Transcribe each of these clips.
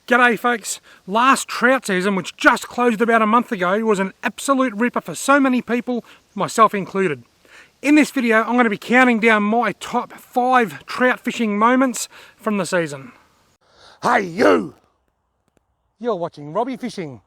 G'day folks, last trout season, which just closed about a month ago, was an absolute ripper for so many people, myself included. In this video I'm going to be counting down my top 5 trout fishing moments from the season. Hey you! You're watching Robbie Fishing.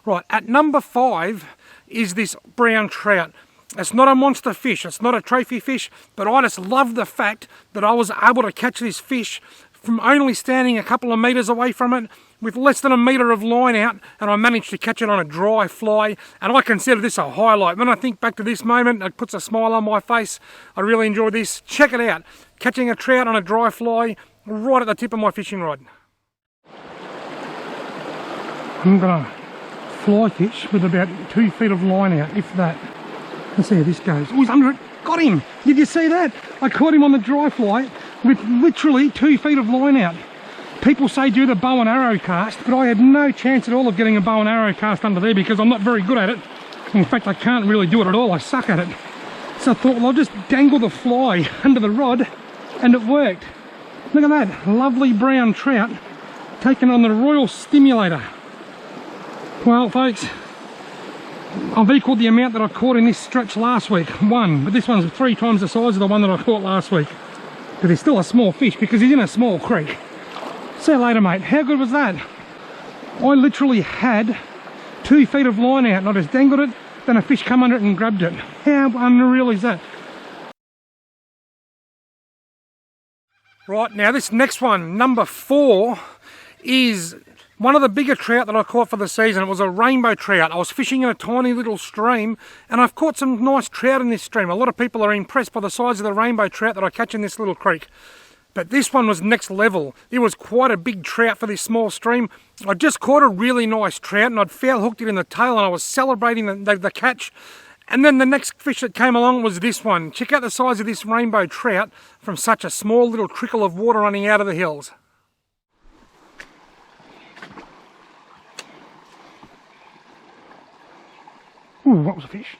Right, at number 5 is this brown trout. It's not a monster fish, it's not a trophy fish, but I just love the fact that I was able to catch this fish from only standing a couple of metres away from it with less than a metre of line out, and I managed to catch it on a dry fly, and I consider this a highlight. When I think back to this moment, it puts a smile on my face. I really enjoyed this. Check it out, catching a trout on a dry fly right at the tip of my fishing rod. I'm going to fly fish with about 2 feet of line out, if that. Let's see how this goes. Oh, he's under it. Got him! Did you see that? I caught him on the dry fly with literally 2 feet of line out. People say do the bow and arrow cast, but I had no chance at all of getting a bow and arrow cast under there because I'm not very good at it. In fact, I can't really do it at all. I suck at it. So I thought, well, I'll just dangle the fly under the rod, and it worked. Look at that lovely brown trout taken on the Royal Stimulator. Well, folks, I've equalled the amount that I caught in this stretch last week, one, but this one's 3 times the size of the one that I caught last week. But he's still a small fish because he's in a small creek. See you later, mate. How good was that? I literally had 2 feet of line out and I just dangled it, then a fish come under it and grabbed it. How unreal is that? Right, now this next one, number 4, is one of the bigger trout that I caught for the season. It was a rainbow trout. I was fishing in a tiny little stream and I've caught some nice trout in this stream. A lot of people are impressed by the size of the rainbow trout that I catch in this little creek. But this one was next level. It was quite a big trout for this small stream. I just caught a really nice trout and I'd foul hooked it in the tail and I was celebrating the catch. And then the next fish that came along was this one. Check out the size of this rainbow trout from such a small little trickle of water running out of the hills. Ooh, what was a fish?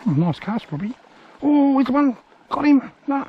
Oh, nice cast, Robbie. Oh, it's one. Got him. No,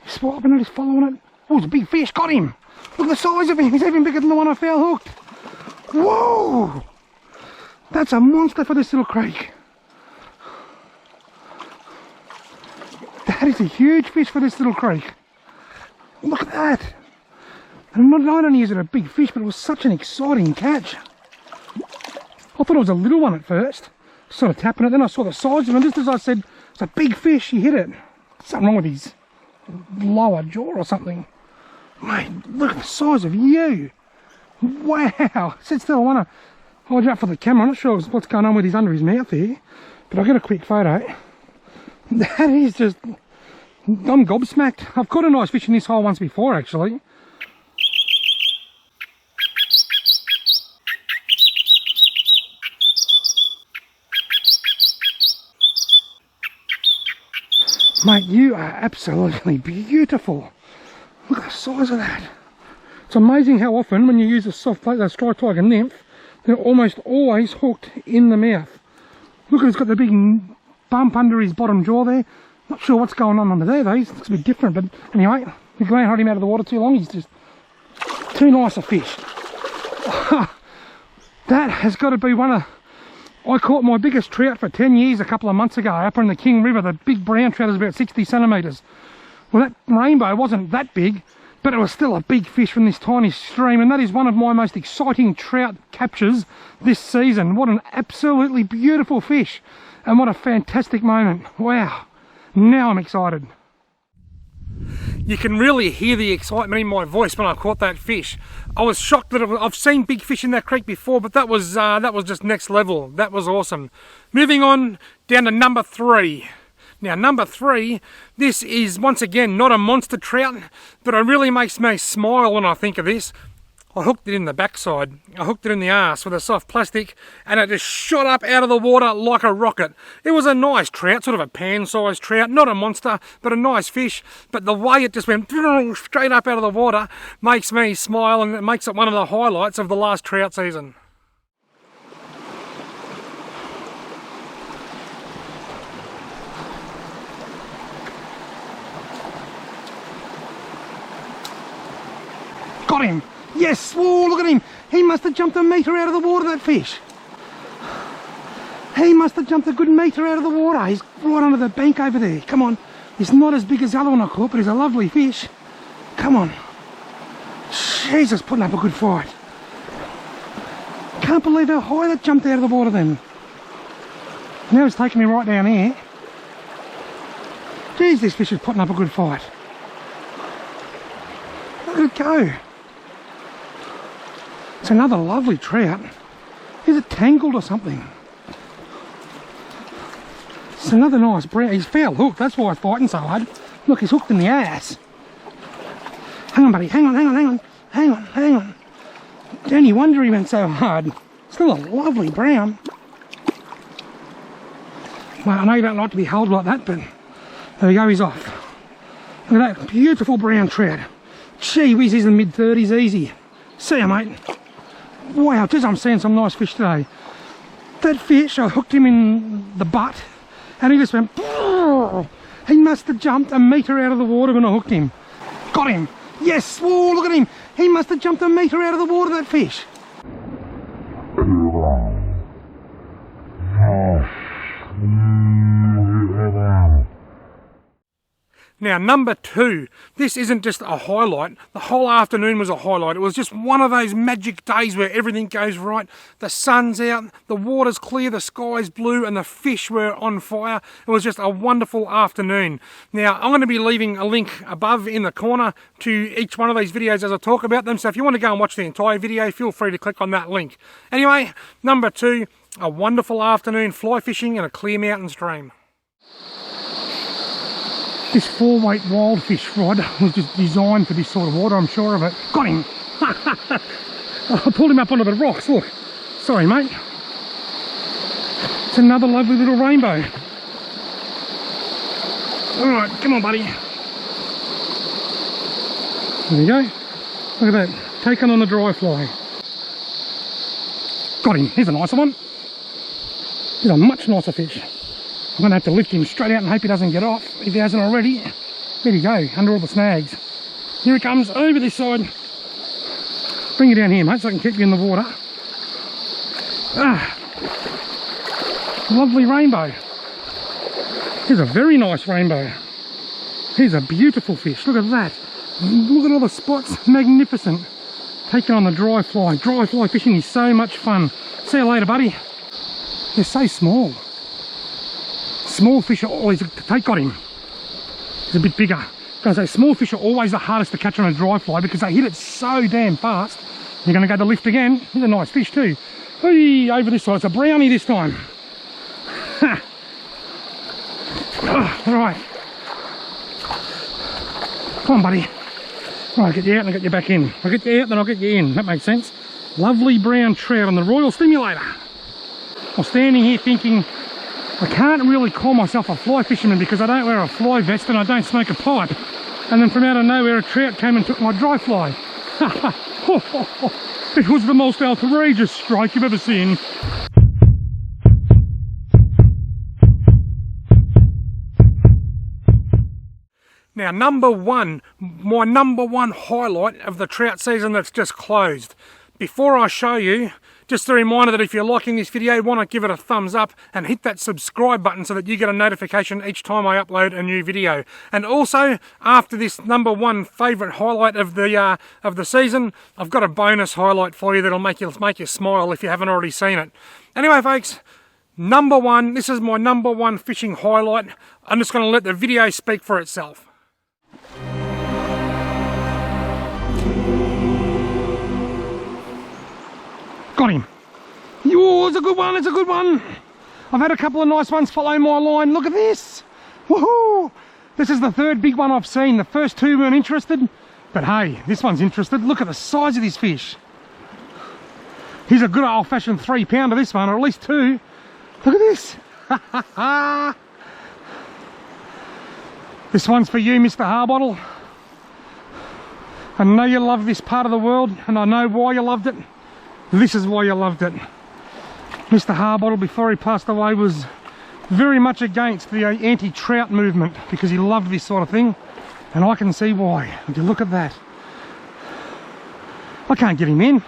he's swiping it, he's following it. Oh, it's a big fish. Got him. Look at the size of him. He's even bigger than the one I foul hooked. Whoa! That's a monster for this little creek. That is a huge fish for this little creek. Look at that. And not only is it a big fish, but it was such an exciting catch. I thought it was a little one at first, sort of tapping it, then I saw the size of it, and just as I said, it's a big fish, he hit it. Something wrong with his lower jaw or something. Mate, look at the size of you. Wow. Sit still, I want to hold you up for the camera. I'm not sure what's going on with his under his mouth here, but I'll get a quick photo. That is just, I'm gobsmacked. I've caught a nice fish in this hole once before, actually. Mate, you are absolutely beautiful. Look at the size of that. It's amazing how often when you use a soft bait, a strike tiger nymph, they're almost always hooked in the mouth. Look at, he's got the big bump under his bottom jaw there. Not sure what's going on under there though. It looks a bit different, but anyway, we can't hold him out of the water too long. He's just too nice a fish. That has got to be one of... I caught my biggest trout for 10 years a couple of months ago up in the King River. The big brown trout is about 60 centimetres. Well, that rainbow wasn't that big, but it was still a big fish from this tiny stream, and that is one of my most exciting trout captures this season. What an absolutely beautiful fish, and what a fantastic moment. Wow, now I'm excited. You can really hear the excitement in my voice when I caught that fish. I was shocked that I've seen big fish in that creek before, but that was just next level. That was awesome. Moving on down to number 3. Now number 3, this is once again not a monster trout, but it really makes me smile when I think of this. I hooked it in the backside. I hooked it in the arse with a soft plastic and it just shot up out of the water like a rocket. It was a nice trout, sort of a pan-sized trout, not a monster, but a nice fish. But the way it just went straight up out of the water makes me smile, and it makes it one of the highlights of the last trout season. Got him. Yes. Whoa, look at him. He must have jumped a metre out of the water, that fish. He must have jumped a good metre out of the water. He's right under the bank over there. Come on. He's not as big as the other one I caught, but he's a lovely fish. Come on. Jesus, putting up a good fight. Can't believe how high that jumped out of the water then. Now he's taking me right down here. Geez, this fish is putting up a good fight. Look at it go. It's another lovely trout. Is it tangled or something? It's another nice brown. He's foul hooked, that's why he's fighting so hard. Look, he's hooked in the ass. Hang on, buddy, hang on, hang on, hang on, hang on, hang on. Don't you wonder he went so hard? Still a lovely brown. Well, I know you don't like to be held like that, but there we go, he's off. Look at that beautiful brown trout. Gee whiz, he's in the mid-30s easy. See ya, mate. Wow, geez, I'm seeing some nice fish today. That fish, I hooked him in the butt, and he just went, he must have jumped a metre out of the water when I hooked him. Got him. Yes. Whoa, look at him. He must have jumped a metre out of the water, that fish. Now, number 2, this isn't just a highlight. The whole afternoon was a highlight. It was just one of those magic days where everything goes right. The sun's out, the water's clear, the sky's blue, and the fish were on fire. It was just a wonderful afternoon. Now, I'm going to be leaving a link above in the corner to each one of these videos as I talk about them. So if you want to go and watch the entire video, feel free to click on that link. Anyway, number 2, a wonderful afternoon fly fishing in a clear mountain stream. This 4-weight wild fish rod was just designed for this sort of water, I'm sure of it. Got him! I pulled him up onto the rocks, look. Sorry, mate. It's another lovely little rainbow. Alright, come on, buddy. There you go. Look at that. Taken on the dry fly. Got him. Here's a nicer one. Here's a much nicer fish. I'm going to have to lift him straight out and hope he doesn't get off, if he hasn't already. There you go, under all the snags. Here he comes, over this side. Bring you down here, mate, so I can keep you in the water. Ah, lovely rainbow. Here's a very nice rainbow. Here's a beautiful fish, look at that. Look at all the spots, magnificent. Taken on the dry fly. Dry fly fishing is so much fun. See you later, buddy. They're so small. Small fish are always, got him. He's a bit bigger. Because those small fish are always the hardest to catch on a dry fly because they hit it so damn fast. You're going to go to lift again. He's a nice fish too. Hey, over this side. It's a brownie this time. Oh, all right. Come on, buddy. Right, I'll get you out and I'll get you back in. I'll get you out, then I'll get you in. That makes sense. Lovely brown trout on the Royal Stimulator. I'm standing here thinking, I can't really call myself a fly fisherman because I don't wear a fly vest and I don't smoke a pipe. And then from out of nowhere a trout came and took my dry fly. It was the most outrageous strike you've ever seen. Now, number 1, my number 1 highlight of the trout season that's just closed. Before I show you, just a reminder that if you're liking this video, why not give it a thumbs up and hit that subscribe button so that you get a notification each time I upload a new video. And also, after this number 1 favourite highlight of the season, I've got a bonus highlight for you that'll make you smile if you haven't already seen it. Anyway, folks, number 1, this is my number 1 fishing highlight. I'm just going to let the video speak for itself. Got him. Oh, it's a good one, it's a good one. I've had a couple of nice ones follow my line. Look at this. Woohoo! This is the 3rd big one I've seen. The first 2 weren't interested, but hey, this one's interested. Look at the size of this fish. He's a good old-fashioned 3-pounder, this one, or at least 2. Look at this. This one's for you, Mr. Harbottle. I know you love this part of the world, and I know why you loved it. This is why you loved it. Mr. Harbottle, before he passed away, was very much against the anti-trout movement because he loved this sort of thing, and I can see why. Would you look at that? I can't get him in.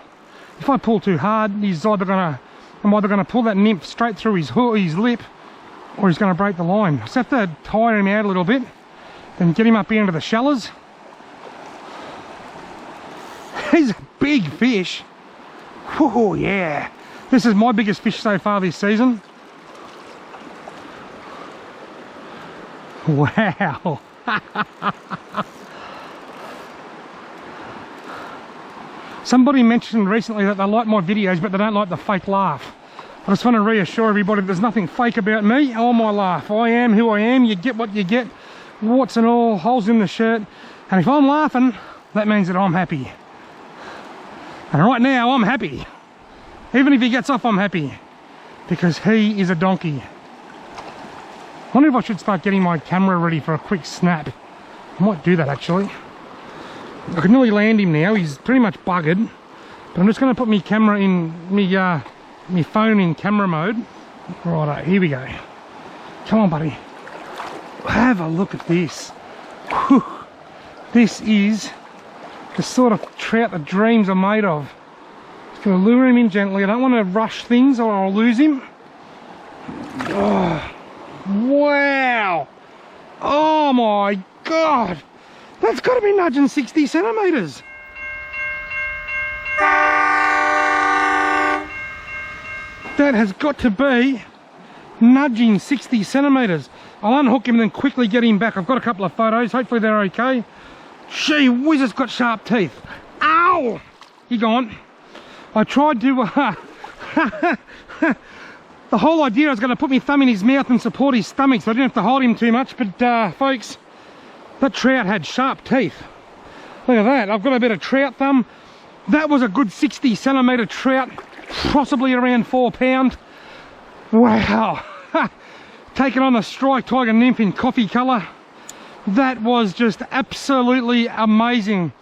If I pull too hard, I'm either gonna pull that nymph straight through his lip, or he's gonna break the line. Just have to tire him out a little bit and get him up into the shallows. He's a big fish. Oh yeah. This is my biggest fish so far this season. Wow. Somebody mentioned recently that they like my videos, but they don't like the fake laugh. I just want to reassure everybody there's nothing fake about me or my laugh. I am who I am. You get what you get, warts and all, holes in the shirt. And if I'm laughing, that means that I'm happy. And right now, I'm happy. Even if he gets off, I'm happy. Because he is a donkey. I wonder if I should start getting my camera ready for a quick snap. I might do that actually. I can nearly land him now, he's pretty much buggered. But I'm just going to put my camera in, my phone in camera mode. Righto, here we go. Come on buddy. Have a look at this. Whew. This is the sort of trout that dreams are made of. Just going to lure him in gently. I don't want to rush things or I'll lose him. Oh, wow. Oh my God. That's got to be nudging 60 centimetres. That has got to be nudging 60 centimetres. I'll unhook him and then quickly get him back. I've got a couple of photos. Hopefully they're okay. Gee whiz, it's got sharp teeth. Ow! He gone. I tried to... the whole idea I was going to put my thumb in his mouth and support his stomach so I didn't have to hold him too much. But folks, that trout had sharp teeth. Look at that. I've got a bit of trout thumb. That was a good 60 centimetre trout. Possibly around 4 pounds. Wow. Taken on a strike tiger nymph in coffee colour. That was just absolutely amazing.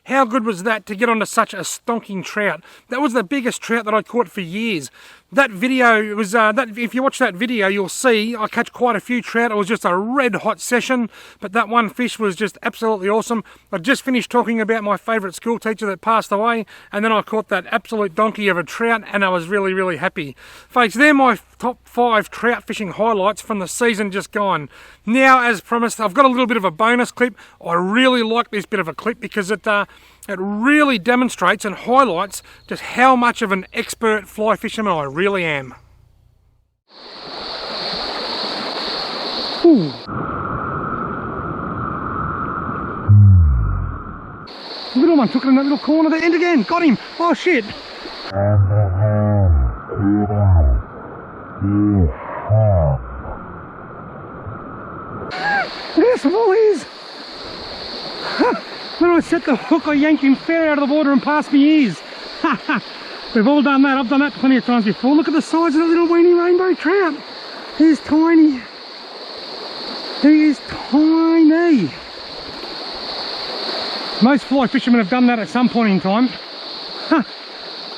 How good was that to get onto such a stonking trout? That was the biggest trout that I caught for years. That video was, if you watch that video, you'll see I catch quite a few trout. It was just a red hot session, but that one fish was just absolutely awesome. I just finished talking about my favourite school teacher that passed away, and then I caught that absolute donkey of a trout, and I was really, really happy. Folks, they're my top 5 trout fishing highlights from the season just gone. Now, as promised, I've got a little bit of a bonus clip. I really like this bit of a clip because it really demonstrates and highlights just how much of an expert fly fisherman I really am. Ooh. Little one took it in that little corner there, and again, got him. Oh shit. Look how small he is. When I set the hook, I yanked him fair out of the water and past my ears. We've all done that. I've done that plenty of times before. Look at the size of the little weeny rainbow trout. He's tiny. He is tiny. Most fly fishermen have done that at some point in time.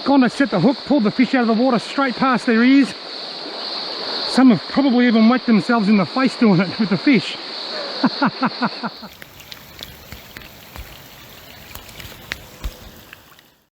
Gone to set the hook, pulled the fish out of the water straight past their ears. Some have probably even whacked themselves in the face doing it with the fish.